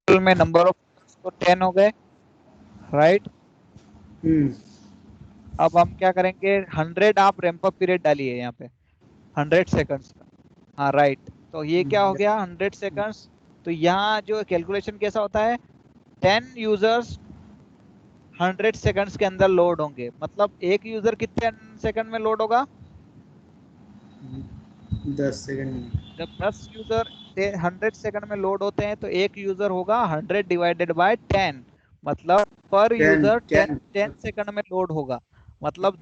में number of तो 10 हो गए, राइट। अब हम क्या करेंगे, 100 आप रैंप अप पीरियड डालिए यहाँ पे, 100 सेकंड्स का। हाँ राइट, तो ये क्या हो गया 100 सेकंड्स। तो यहाँ जो कैलकुलेशन कैसा होता है, 10 यूजर्स 100 सेकंड्स के अंदर लोड होंगे, मतलब एक यूजर कितने सेकंड में लोड होगा, 10 सेकंड। जब 10 यूजर 100 सेकंड में लोड होते हैं तो एक यूजर होगा 100 डिवाइडेड बाय 10, मतलब पर ten user ten ten. 10 second में लोड होगा। मतलब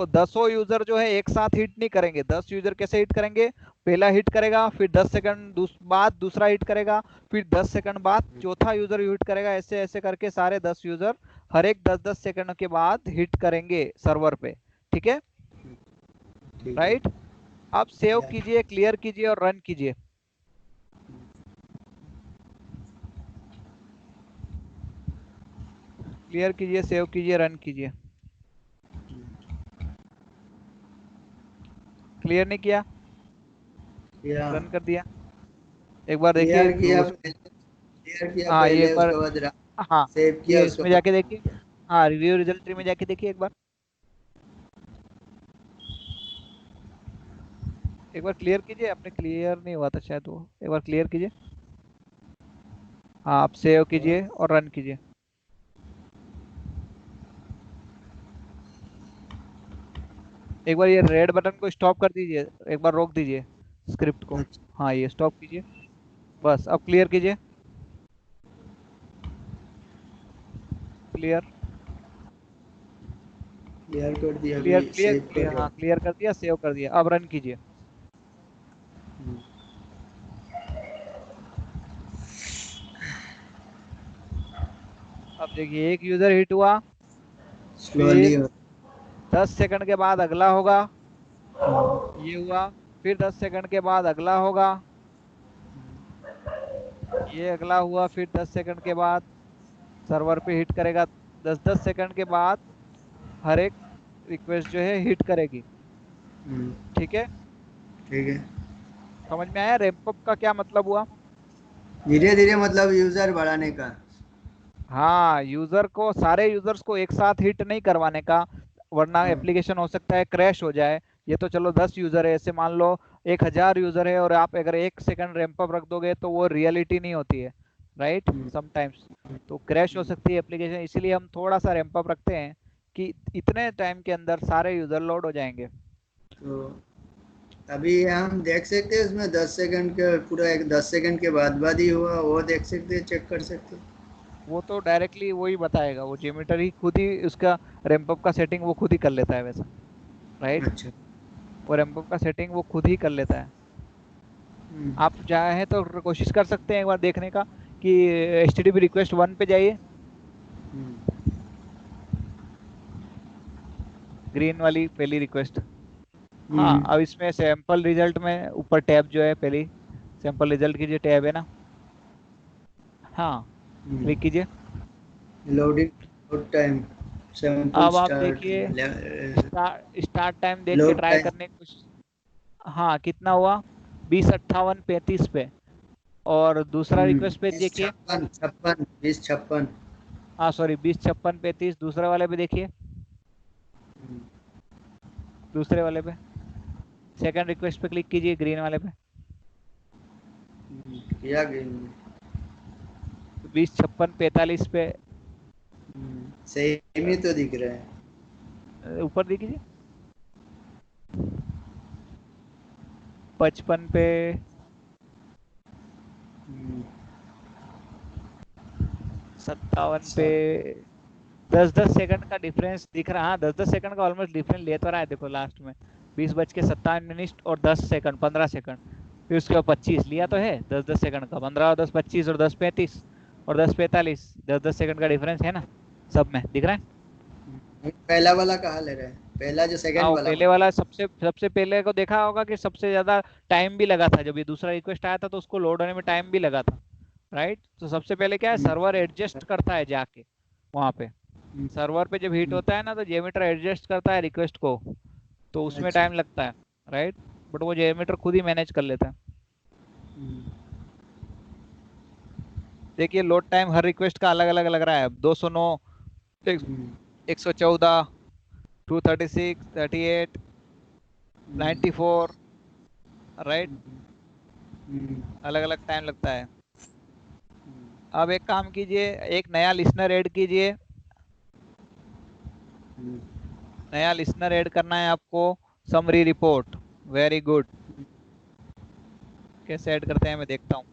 दसों यूजर जो है एक साथ हिट नहीं करेंगे, 10 यूजर कैसे हिट करेंगे, पहला हिट करेगा, फिर 10 सेकंड बाद दूसरा हिट करेगा, फिर 10 सेकंड बाद चौथा यूजर हिट करेगा, ऐसे ऐसे करके सारे 10 यूजर हर एक 10-10 सेकंड के बाद हिट करेंगे सर्वर पे। ठीक है, ठीक है। राइट। आप सेव कीजिए, क्लियर कीजिए और रन कीजिए। क्लियर कीजिए, सेव कीजिए, रन कीजिए। क्लियर नहीं किया, किया। रन कर दिया, एक बार देखिए क्लियर किया उस। पहले, क्लियर किया हाँ ये पहले, एक बार, उसके बाद हाँ सेव किया, ये उसके इसमें बाद जाके run देखिए। किया। हाँ रिव्यू रिजल्ट ट्री में जाके देखिए एक बार, एक बार क्लियर कीजिए, आपने क्लियर नहीं हुआ था शायद वो, एक बार क्लियर कीजिए। हाँ आप सेव कीजिए और रन कीजिए। एक बार ये रेड बटन को स्टॉप कर दीजिए, एक बार रोक दीजिए स्क्रिप्ट को। अच्छा, हाँ ये स्टॉप कीजिए, बस अब क्लियर कीजिए। क्लियर, क्लियर कर दिया, अभी क्लियर क्लियर सेव कर क्लियर, रहा हाँ हूँ। क्लियर कर दिया, सेव कर दिया, अब रन कीजिए। अब देखिए एक यूजर हिट हुआ, स्लोली फिर 10 सेकंड के बाद अगला होगा, ये हुआ, फिर 10 सेकंड के बाद अगला होगा, ये अगला हुआ, फिर 10 सेकंड के बाद सर्वर पे हिट करेगा, 10-10 सेकंड के बाद हर एक रिक्वेस्ट जो है हिट करेगी। ठीक है, ठीक है। समझ में आया रैंप अप का क्या मतलब हुआ। धीरे धीरे मतलब यूजर बढ़ाने का। हाँ यूजर को, सारे यूजर्स को एक साथ हिट नहीं करवाने का, वरना हाँ। एप्लीकेशन हो सकता है क्रैश हो जाए। ये तो चलो 10 यूजर है, ऐसे मान लो 1000 यूजर है और आप अगर 1 सेकंड रैंप अप रख दोगे तो वो रियलिटी नहीं होती है, राइट, समटाइम्स तो क्रैश हो सकती है एप्लीकेशन, इसीलिए हम थोड़ा सा रैंप अप रखते हैं कि इतने टाइम के अंदर सारे यूजर लोड हो जाएंगे। तो अभी हम देख सकते हैं उसमें 10 सेकंड के पूरा, एक 10 सेकंड के बाद ही हुआ, वो देख सकते हैं, चेक कर सकते हैं। वो तो डायरेक्टली वही बताएगा, वो जेमीटर ही खुद ही उसका रैंप अप का सेटिंग वो खुद ही कर लेता है वैसा, राइट। अच्छा। वो रैंप अप का सेटिंग वो खुद ही कर लेता है। हम्म, आप चाहें तो कोशिश कर सकते हैं एक बार देखने का कि HTTP रिक्वेस्ट 1 पे जाइए, हम्म, ग्रीन वाली पहली रिक्वेस्ट। हाँ हम्म, अब इसमें सैंपल रिजल्ट में ऊपर टैब जो है, पहली सैंपल रिजल्ट की जो टैब है ना, हाँ क्लिक कीजिए। लोडिंग, लोड टाइम, सैंपल अब आप स्टार्ट, देखिए, स्टार्ट टाइम देख के लोड ट्राई टाइम करने की कोशिश। हाँ कितना हुआ, 20:58:35 पे। और दूसरा रिक्वेस्ट पे 20 देखिए, 56 56, 20 56। हाँ सॉरी 20:56:35 दूसरे वाले पे देखिए, दूसरे वाले पे सेकंड रिक्वेस्ट पे क्लिक कीजिए, ग्रीन वाले पे। किया गेम। 20:56:45 पे सेम ही तो दिख रहा है। ऊपर देखिए, 55 पे, 57 पे, सब। 10-10 सेकंड का डिफरेंस दिख रहा है। हाँ 10-10 सेकंड का ऑलमोस्ट डिफरेंस ले तो रहा है, देखो लास्ट में 20:57 और 10 सेकंड, 15 सेकंड, फिर उसके बाद 25 लिया तो है, 10-10 सेकंड का, 15 और 10 25 और 10:35 और 10:45, 10-10 सेकंड का डिफरेंस है ना, सब में दिख रहा है। पहला वाला कहाँ ले रहा है, पहला जो हाँ सेकंड वो वाला पहले मतलब। वाला सबसे सबसे पहले को देखा होगा कि सबसे ज्यादा टाइम भी लगा था, जब ये दूसरा रिक्वेस्ट आया था तो उसको लोड होने में टाइम भी लगा था, राइट। तो सबसे पहले क्या है, सर्वर एडजस्ट करता है जाके वहां पे, सर्वर पे जब हिट होता है ना तो जेमीटर एडजस्ट करता है रिक्वेस्ट को, तो उसमें अच्छा। टाइम लगता है, राइट। बट वो जेमीटर खुद ही मैनेज कर लेता है। देखिए लोड टाइम हर रिक्वेस्ट का अलग अलग लग रहा है। 209, 114, 236, 38, 94, राइट। अलग अलग टाइम लगता है। अब एक काम कीजिए, एक नया लिसनर ऐड कीजिए। नया लिसनर ऐड करना है आपको। Summary report, very good. कैसे ऐड करते हैं मैं देखता हूँ।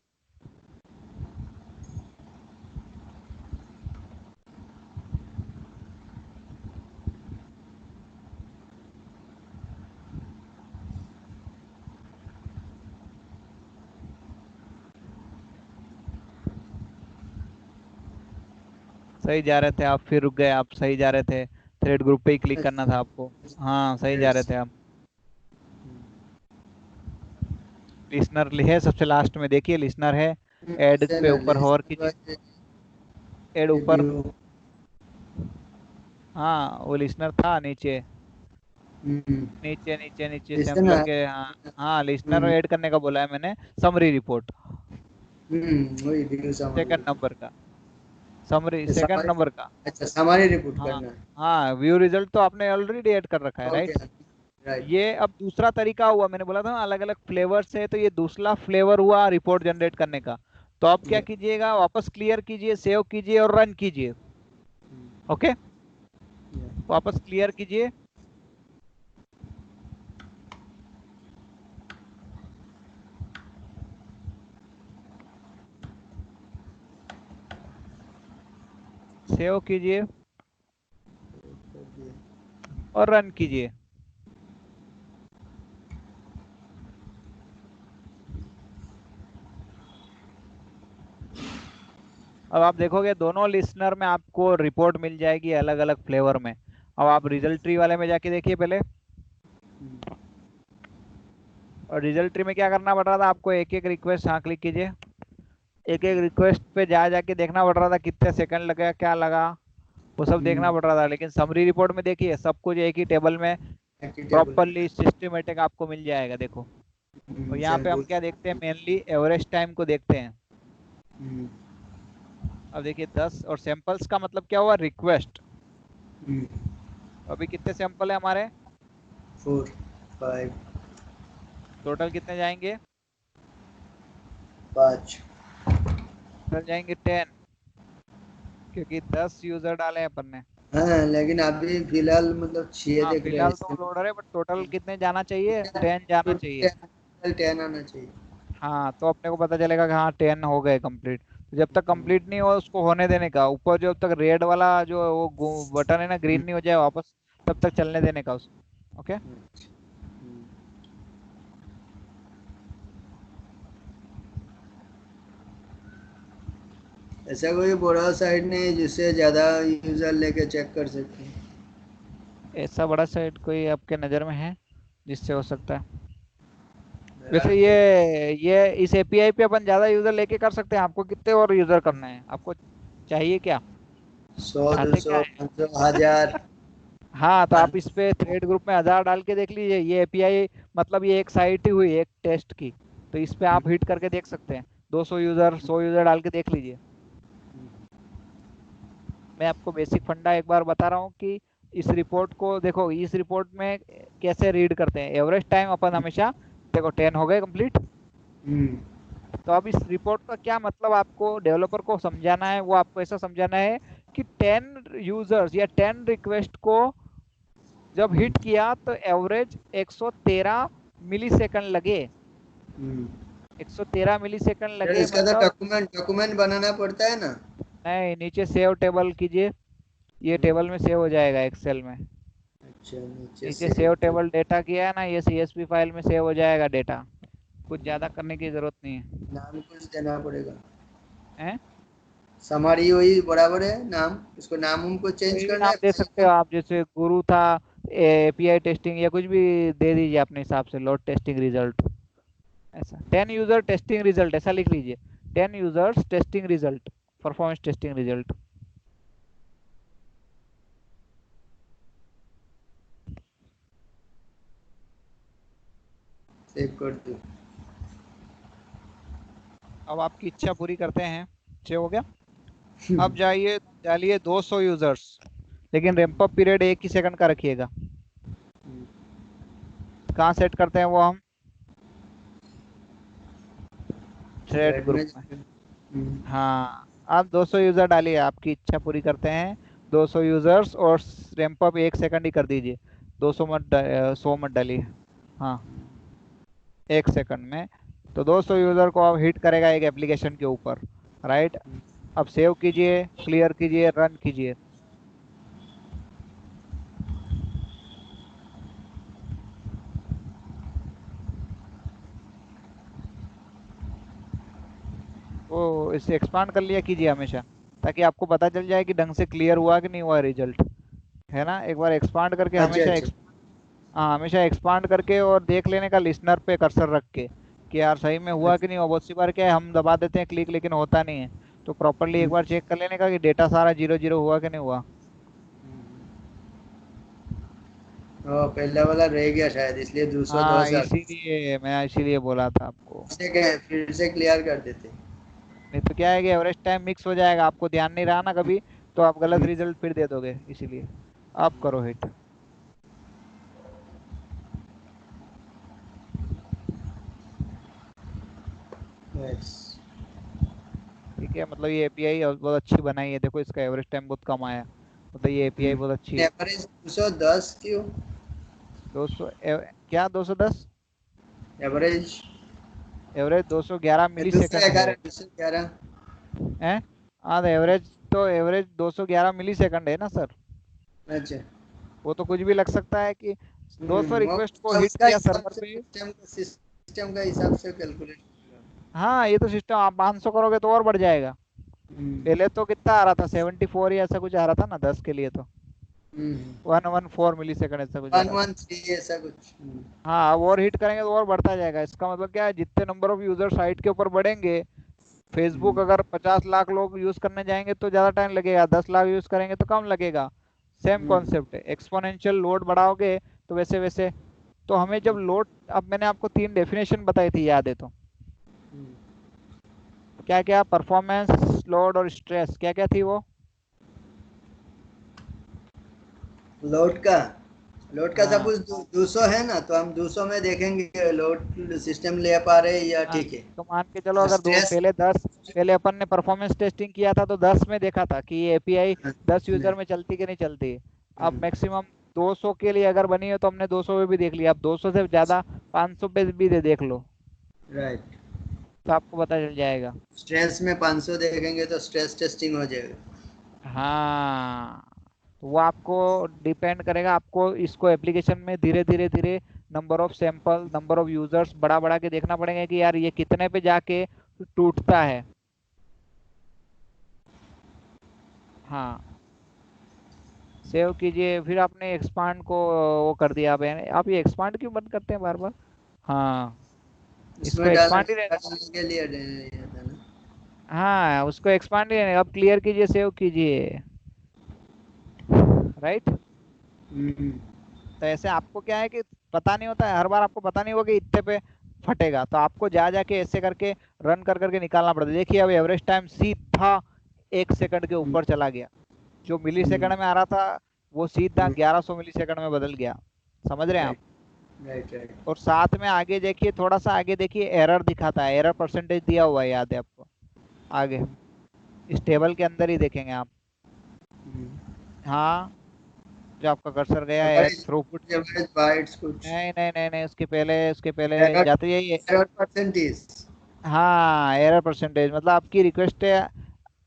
सही जा रहे थे आप, फिर रुक गए आप। सही जा रहे थे, थ्रेड ग्रुप पे ही क्लिक करना था आपको। हाँ सही जा रहे थे आप। लिसनर है सबसे लास्ट में, देखिए लिसनर है। ऐड पे ऊपर होवर कीजिए। ऐड ऊपर। हाँ वो लिसनर था नीचे। नीचे नीचे नीचे सैम्पलर के, हाँ। हाँ लिसनर ऐड करने का बोला है मैंने। समरी रिपोर्ट वही व्यू समरी सेकंड नंबर का। समरी रिपोर्ट सेकंड नंबर का। अच्छा समरी रिपोर्ट हाँ। करना है। हाँ व्यू रिजल्ट तो आपने ऑलरेडी ऐड कर रखा है, ओके राइट। राइट। ये अब दूसरा तरीका हुआ, मैंने बोला था ना अलग अलग फ्लेवर से, तो ये दूसरा फ्लेवर हुआ रिपोर्ट जनरेट करने का। तो आप क्या कीजिएगा, वापस क्लियर कीजिए, सेव कीजिए और रन कीजिए। ओके। वापस क्लियर कीजिए। सेव कीजिए और रन कीजिए। अब आप देखोगे दोनों लिसनर में आपको रिपोर्ट मिल जाएगी अलग अलग फ्लेवर में। अब आप रिजल्ट ट्री वाले में जाके देखिए पहले। और रिजल्ट ट्री में क्या करना पड़ रहा था आपको, एक एक रिक्वेस्ट, हाँ क्लिक कीजिए। एक एक रिक्वेस्ट पे जा जाके देखना पड़ रहा था कितने सेकंड लगे, क्या लगा, वो सब देखना पड़ रहा था। लेकिन समरी रिपोर्ट में देखिए सब कुछ एक ही टेबल में टेबल प्रॉपरली सिस्टमेटिक आपको मिल जाएगा, देखो। और यहाँ पे हम सैंपल। क्या देखते हैं, मेनली एवरेज टाइम को देखते हैं। अब देखिए 10 और सैंपल्स का मतलब क्या हुआ, रिक्वेस्ट। अभी कितने सैंपल है हमारे, 4 5 टोटल कितने जाएंगे, 5। टोटल जाएंगे 10, क्योंकि 10 यूजर डाले हैं अपन ने। हाँ लेकिन अभी फिलहाल मतलब 6 हाँ देख रहे हैं फिलहाल तो इसमें। लोडर है, बट टोटल कितने जाना चाहिए, 10 जाना चाहिए। 10 आना चाहिए। हाँ तो अपने को पता चलेगा कि हाँ 10 हो गए कंप्लीट। तो जब तक कंप्लीट नहीं हो उसको होने देने का, ऊपर जब तक रेड वाला जो वो बटन है ना, ग्रीन नहीं हो जाए वापस, तब तक चलने देने का उसको। ओके। ऐसा कोई बड़ा साइट नहीं है जिससे ज्यादा यूजर लेके चेक कर सकते हैं। ऐसा बड़ा साइट कोई आपके नज़र में है जिससे हो सकता है। मेरा वैसे ये इस एपीआई पे अपन ज्यादा यूजर लेके कर सकते हैं। आपको कितने और यूजर करना है, आपको चाहिए क्या, 100 चाहते क्या 200 है। 500 1000। हाँ तो आप इस पे थ्रेड ग्रुप में 1000 डाल के देख लीजिए। ये एपीआई मतलब ये एक साइट ही हुई एक टेस्ट की। तो इस पे आप हिट करके देख सकते हैं। 200 यूजर, 100 यूजर डाल के देख लीजिए। मैं आपको बेसिक फंडा एक बार बता रहा हूँ कि इस रिपोर्ट को देखो, इस रिपोर्ट में कैसे रीड करते हैं। एवरेज टाइम अपन हमेशा, देखो 10 हो गए कंप्लीट। तो अब इस रिपोर्ट का क्या मतलब आपको डेवलपर को समझाना है, वो आपको ऐसा समझाना है कि 10 यूजर्स या 10 रिक्वेस्ट को जब हिट किया तो एवरेज 113 मिली सेकंड लगे। 113 मिली सेकंड यार लगे इसका तो मतलब। डॉक्यूमेंट बनाना पड़ता है ना। नहीं, नीचे सेव टेबल कीजिए, ये टेबल में सेव हो जाएगा एक्सेल में। अच्छा नीचे नीचे से सेव टेबल डेटा किया है ना, ये सीएसवी फाइल में सेव हो जाएगा डेटा। कुछ ज्यादा करने की जरूरत नहीं है। नाम कुछ देना पड़ेगा। हैं? समारी वही बराबर है नाम, इसको नाम उनको चेंज कोई भी करना नाम है दे फाइल सकते को। हो आप, जैसे गुरु था, एपीआई टेस्टिंग, या कुछ भी दे दीजिए अपने हिसाब से। लोड टेस्टिंग रिजल्ट, ऐसा 10 यूजर टेस्टिंग रिजल्ट ऐसा लिख लीजिए। 10 users testing result, performance testing result. Save कर दो। अब आपकी इच्छा पूरी करते हैं। अच्छे हो गया। अब जाइए, डालिए 200 यूजर्स, लेकिन रैंप अप पीरियड 1 ही सेकंड का रखिएगा। कहाँ सेट करते हैं वो हम? थ्रेड थ्रेड ग्रुप में में। हम्म, हाँ, आप 200 यूजर डालिए, आपकी इच्छा पूरी करते हैं। 200 यूजर्स और रैंप अप 1 सेकंड ही कर दीजिए। 200 मत 100 मत डालिए। हाँ, 1 सेकंड में। तो 200 यूजर को अब हिट करेगा एक एप्लीकेशन के ऊपर, राइट। अब सेव कीजिए, क्लियर कीजिए, रन कीजिए। वो इसे एक्सपांड कर लिया कीजिए हमेशा, ताकि आपको पता चल जाए कि ढंग से क्लियर हुआ कि नहीं हुआ रिजल्ट, है ना। एक बार एक्सपांड करके अच्छा हमेशा अच्छा। हाँ, हमेशा एक्सपांड करके और देख लेने का लिस्नर पे कर्सर रख के कि यार सही में हुआ कि नहीं हुआ। बहुत सी बार क्या है, हम दबा देते हैं क्लिक, लेकिन होता नहीं है। तो प्रॉपरली एक बार चेक कर लेने का कि डेटा सारा 0 0 हुआ कि नहीं हुआ। पहला वाला रह गया शायद, इसलिए 202 हाँ, से इसीलिए बोला था आपको। फिर से क्लियर कर देते। नहीं तो क्या है कि एवरेज टाइम मिक्स हो जाएगा, आपको ध्यान नहीं रहा ना कभी, तो आप गलत रिजल्ट फिर दे दोगे, इसीलिए आप करो हिट। यस। ठीक है, मतलब ये एपीआई बहुत अच्छी बनाई है, देखो इसका एवरेज टाइम बहुत कम आया, मतलब ये एपीआई बहुत अच्छी है। एवरेज 210 क्यों? 200 क्या 210? एवरेज एवरेज 211 मिली दूसरा सेकंड है। 11, 211। हैं? हाँ, तो एवरेज 211 मिली सेकंड है ना सर। अच्छा। वो तो कुछ भी लग सकता है कि 200 वो रिक्वेस्ट को हिट उसका किया हिसाब सर्वर से, पे। सिस्टम का हिसाब से कैलकुलेट। हाँ, ये तो सिस्टम, आप 500 करोगे तो और बढ़ जाएगा। पहले तो कितना आ रहा था, 74 या ऐसा कुछ आ रहा था ना 10 के लिए तो। 114 मिली सेकंड ऐसा कुछ आ वन रहा था। वन थ्री ऐसा कुछ। हाँ, अब और हिट करेंगे तो और बढ़ता जाएगा। इसका मतलब क्या है, जितने नंबर ऑफ यूजर साइट के ऊपर बढ़ेंगे, फेसबुक अगर 50 लाख लोग यूज करने जाएंगे तो ज्यादा टाइम लगेगा, 10 लाख यूज करेंगे तो कम लगेगा। सेम कॉन्सेप्ट है, एक्सपोनेंशियल लोड बढ़ाओगे तो वैसे वैसे। तो हमें जब लोड, अब मैंने आपको 3 डेफिनेशन बताई थी, याद है तो? क्या क्या? परफॉर्मेंस, लोड और स्ट्रेस, क्या क्या थी वो? लोड का लोड का हाँ सपोज 200 है ना, तो हम 200 में देखेंगे लोड सिस्टम ले पा रहे हैं या हाँ, ठीक है। तो मान के चलो और अगर दो स्ट्रेस। पहले 10, पहले अपन ने परफॉर्मेंस टेस्टिंग किया था तो 10 में देखा था कि ये एपीआई 10 यूजर में चलती कि नहीं चलती। अब मैक्सिमम 200 के लिए अगर बनी है तो हमने 200 पे भी देख लिया, अब 200 से ज्यादा 500 पे भी देख लो, राइट। तो आपको पता चल जाएगा। स्ट्रेस में 500 देखेंगे तो स्ट्रेस टेस्टिंग हो जाएगा। हाँ, तो वो आपको डिपेंड करेगा, आपको इसको एप्लीकेशन में धीरे धीरे धीरे number of sample, number of users बढ़ा बढ़ा के देखना पड़ेगा कि यार ये कितने पे जाके टूटता है। हाँ, सेव कीजिए, फिर आपने एक्सपांड को वो कर दिया। आप ये एक्सपांड क्यों बंद करते हैं बार बार? हाँ, इसको इसमें एक्सपांड ही रहने। डालने के लिए था ना। हाँ, उसको एक्सपांड ही रहने, अब क्लियर कीजिए, सेव कीजिए, राइट। हम्म, तो ऐसे आपको क्या है कि पता नहीं होता है, हर बार आपको पता नहीं होगा कि इतने पे फटेगा, तो आपको जा जाके ऐसे करके रन कर करके निकालना पड़ता है। देखिए अब एवरेज टाइम सीधा 1 सेकंड के हम्म, ऊपर चला गया। जो मिली हम्म, सेकंड में आ रहा था वो सीधा 1100 मिली सेकंड में बदल गया। समझ रहे हैं आप? Right right right. और साथ में आगे देखिए, थोड़ा सा आगे देखिए, एरर दिखाता है, एरर परसेंटेज दिया हुआ है, याद है आपको? आगे इस टेबल के अंदर ही देखेंगे आप। हाँ, जो आपका कर्सर गया है एवरेज थ्रूपुट। एवरेज बाइट्स कुछ। नहीं नहीं नहीं नहीं, उसके पहले एरर जाते यही है। Error percentage. हाँ, एरर परसेंटेज, मतलब आपकी रिक्वेस्ट है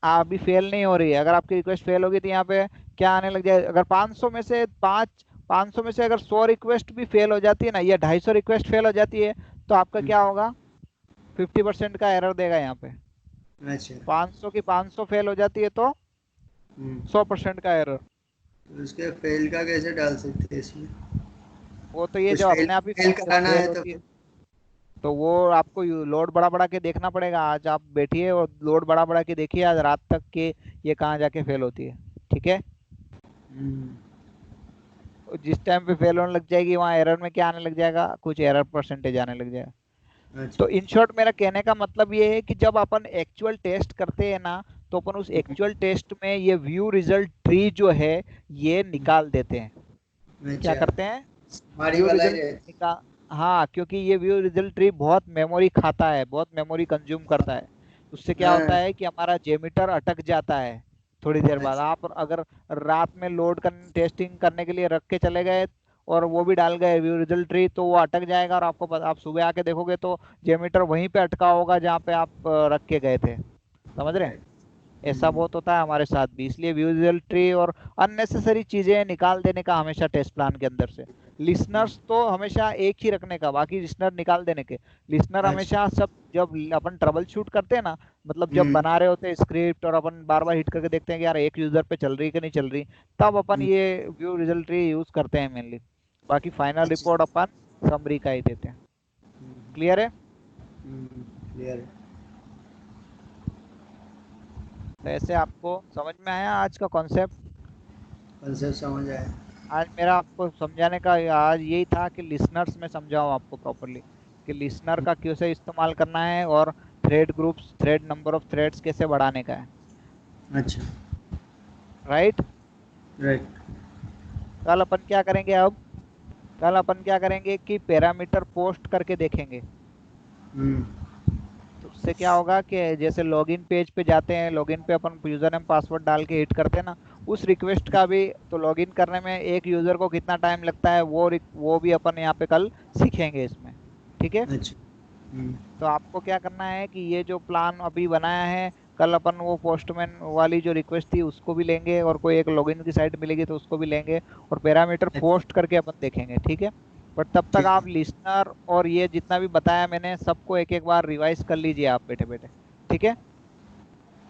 अभी फेल नहीं हो रही है। अगर आपकी रिक्वेस्ट फेल होगी तो यहाँ पे क्या आने लग जाए, अगर 500 में से 500 में से अगर 100 रिक्वेस्ट भी फेल हो जाती है ना, या 250 रिक्वेस्ट फेल हो जाती है, तो आपका क्या होगा? 50% का एरर देगा यहाँ पे। अच्छा। 500 की 500 फेल हो जाती है तो हम्म, 100% का एरर। तो उसके फेल का कैसे डाल सकते हैं इसमें? वो तो ये कुछ जो फेल अपने आप ही फेल जब कराना फेल है तो होती है, फिर। तो वो आपको लोड बढ़ा बढ़ा के देखना पड़ेगा। आज आप बैठिए और लोड बढ़ा बढ़ा के देखिए आज रात तक कि ये कहाँ जाके फेल होती है। ठीक है, हम्म, और जिस टाइम पे फेल होने लग जाएगी वहाँ एरर में क्या आने लग जाएगा, कुछ एरर परसेंटेज आने लग जाएगा। अच्छा। तो इन शॉर्ट मेरा कहने का मतलब ये है कि जब अपन एक्चुअल टेस्ट करते हैं ना, तो अपन उस एक्चुअल टेस्ट में ये व्यू रिजल्ट ट्री जो है ये निकाल देते हैं। क्या अच्छा, करते हैं? हमारी व्यू वाला ही रिजल्ट रहता निकाल, हाँ, क्योंकि ये व्यू रिजल्ट ट्री बहुत मेमोरी खाता है, बहुत मेमोरी कंज्यूम करता है। उससे है। क्या होता है कि हमारा जेमीटर अटक जाता है थोड़ी देर बाद। अच्छा। आप अगर रात में लोड कर टेस्टिंग करने के लिए रख के चले गए और वो भी डाल गए व्यू रिजल्ट ट्री, तो वो अटक जाएगा और आपको आप सुबह आके देखोगे तो जेमीटर वहीं पे अटका होगा जहाँ पे आप रख के गए थे। समझ रहे हैं? राइट। ऐसा बहुत होता है हमारे साथ भी, इसलिए विजुअल ट्री और अननेसेसरी चीजें निकाल देने का हमेशा टेस्ट प्लान के अंदर से। लिसनर्स तो हमेशा एक ही रखने का, बाकी लिसनर निकाल देने के। लिसनर अच्छा। हमेशा सब, जब अपन ट्रबल शूट करते हैं ना, मतलब जब हम्म। बना रहे होते हैं स्क्रिप्ट और अपन बार बार हिट करके देखते हैं कि यार एक यूजर पे चल रही कि नहीं चल रही, तब अपन हम्म। ये व्यू रिजल्ट ट्री यूज करते हैं मेनली। बाकी फाइनल अच्छा। रिपोर्ट अपन समरी का ही देते हैं। क्लियर है? क्लियर है। तो ऐसे आपको समझ में आया आज का कॉन्सेप्ट? कंसेप्ट समझ आया। आज मेरा आपको समझाने का आज यही था कि लिसनर्स में समझाऊं आपको प्रॉपरली कि लिसनर का कैसे इस्तेमाल करना है और thread groups, thread number of threads कैसे बढ़ाने का है। अच्छा। राइट? राइट। कल अपन क्या करेंगे अब? कल अपन क्या करेंगे कि पैरामीटर पोस्ट करके देखेंगे। हम्म। तो उससे क्या होगा कि जैसे लॉगिन पेज पे जाते हैं, लॉगिन पे अपन यूजर नेम पासवर्ड डाल के हिट करते हैं ना, उस रिक्वेस्ट का भी, तो लॉगिन करने में एक यूजर को कितना टाइम लगता है वो भी अपन यहाँ पे कल सीखेंगे इसमें। ठीक है? अच्छा। तो आपको क्या करना है कि ये जो प्लान अभी बनाया है, कल अपन वो पोस्टमैन वाली जो रिक्वेस्ट थी उसको भी लेंगे, और कोई एक लॉगिन की साइट मिलेगी तो उसको भी लेंगे, और पैरामीटर अच्छा। पोस्ट करके अपन देखेंगे। ठीक है? बट तब तक ठीक आप है। लिसनर और ये जितना भी बताया मैंने सबको एक एक बार रिवाइज कर लीजिए आप बैठे बैठे। ठीक है?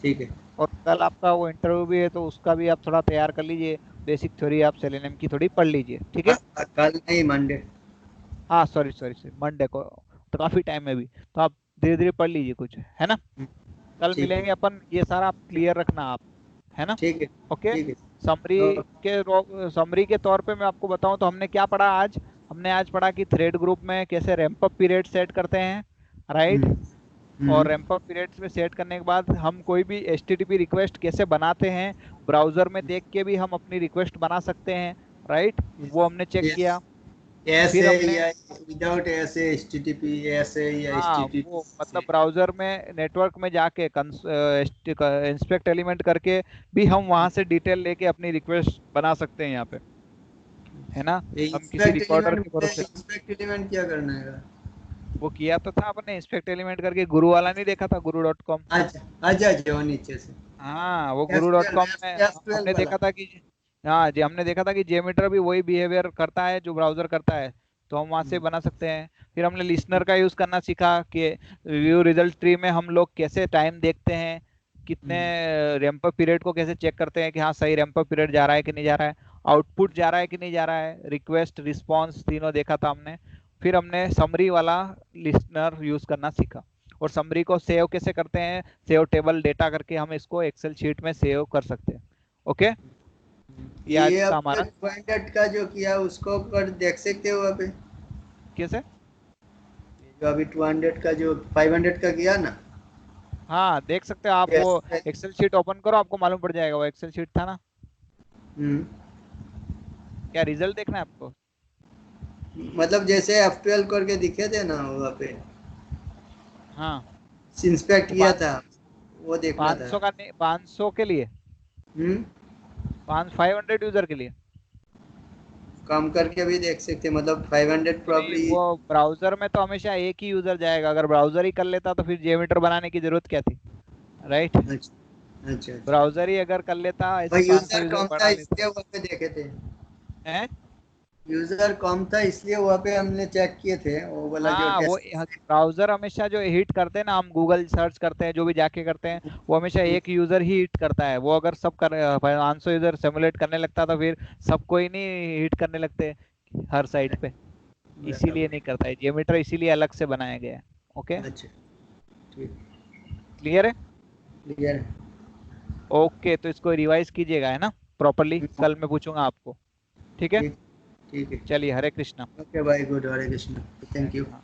ठीक है। और कल आपका वो इंटरव्यू भी है तो उसका भी आप थोड़ा तैयार कर लीजिए। बेसिक थ्योरी आप सेलेनियम की थोड़ी पढ़ लीजिए। ठीक है? कल नहीं, मंडे। हाँ, सॉरी सॉरी सॉरी, मंडे को तो काफी टाइम है अभी, तो आप धीरे धीरे पढ़ लीजिए कुछ, है ना? कल ठीक है। मिलेंगे अपन, ये सारा आप क्लियर रखना आप, है ना? ठीक है। ओके। ठीक है। समरी समरी के तौर पे मैं आपको बताऊं तो हमने क्या पढ़ा आज? हमने आज पढ़ा कि थ्रेड ग्रुप में कैसे रैंप अप पीरियड सेट करते हैं। राइट? हम्म। और हम्म। रैंप अप पीरियड्स में सेट करने के बाद हम कोई भी एचटीटीपी रिक्वेस्ट कैसे बनाते हैं, ब्राउजर में देख के भी हम अपनी रिक्वेस्ट बना सकते हैं। राइट? वो हमने चेक यस। किया। ऐसे फिर हमने, या विदाउट ऐसे HTTP, ऐसे या हाँ, HTTP वो मतलब से। ब्राउजर में नेटवर्क में जाके इंस्पेक्ट एलिमेंट करके भी हम वहां से डिटेल लेके अपनी रिक्वेस्ट बना सकते हैं यहाँ पे, है ना? हम किसी इंस्पेक्ट रिकॉर्डर एलिमेंट के में भरोसे। इंस्पेक्ट एलिमेंट क्या करना है? वो किया तो था आपने, इंस्पेक्ट एलिमेंट करके गुरु वाला नहीं देखा था, guru.com? अच्छा। अच्छा जी, वो नीचे से हाँ, वो SQL guru.com में SQL हमने वाला। देखा था कि, हाँ जी, हमने देखा था कि जेमीटर भी वही बिहेवियर करता है जो ब्राउजर करता है, तो हम वहां से हम्म। बना सकते हैं। फिर हमने लिसनर का यूज करना सीखा कि व्यू रिजल्ट ट्री में हम लोग कैसे टाइम देखते हैं, कितने हम्म। रैंप अप पीरियड को कैसे चेक करते हैं कि हाँ सही रैंप अप पीरियड जा रहा है कि नहीं जा रहा है, आउटपुट जा रहा है कि नहीं जा रहा है, रिक्वेस्ट रिस्पॉन्स तीनों देखा था हमने। फिर हमने समरी वाला लिसनर यूज करना सीखा। और समरी को सेव कैसे करते हैं, सेव टेबल डेटा करके हम इसको एक्सेल शीट में सेव कर सकते हैं। ओके? ये ये आज का अपने हमारा, 200 का जो किया उसको कर देख सकते हो अभी? कैसे? जो अभी 200 का, जो 500 का किया ना। हाँ, देख सकते हो आप, वो यस। एक्सेल शीट ओपन करो, आपको मालूम पड़ जाएगा, वो एक्सेल शीट था ना। हम्म। क्या रिजल्ट देखना है आपको? मतलब जैसे F12 करके दिखे थे ना वहाँ पे, हाँ, इंस्पेक्ट तो किया पाँच था, वो देखना पाँच था। सौ का नहीं, 500 के लिए, हम्म। 500 यूजर के लिए। कम करके भी देख सकते, मतलब 500 नहीं, प्रॉब्ली। वो ब्राउजर में तो हमेशा एक ही यूजर जाएगा, अगर ब्राउजर ही कर लेता तो फिर जेमीटर बनाने की जरूरत क्या थी? राइट? अच्छा। अच्छा। अच्छा। ब्राउजर ही अगर कर लेता, ऐसे भाई 500 यूजर यूजर कम था बढ़ा लेता इसलिए वहाँ पे देखे थे। है। यूजर कम था इसलिए वहाँ पे हमने चेक किए थे, वो वाला जो हाँ, वो टेस्ट। ब्राउजर हमेशा जो हिट करते हैं ना, हम गूगल सर्च करते हैं जो भी जाके करते हैं, वो हमेशा एक यूजर ही हिट करता है। वो अगर सब कर 500 यूजर सिमुलेट करने लगता तो फिर सबको ही नहीं हिट करने लगते हर साइट पे। इसीलिए नहीं करता है जेमीटर, इसीलिए अलग से बनाया गया है। ओके? अच्छा। ठीक। क्लियर है? क्लियर। ओके, तो इसको रिवाइज कीजिएगा, है ना, प्रॉपरली, कल मैं पूछूंगा आपको। ठीक है? ठीक। ठीक है। चलिए, हरे कृष्णा। ओके भाई, good, Hare Krishna. Thank you. हाँ।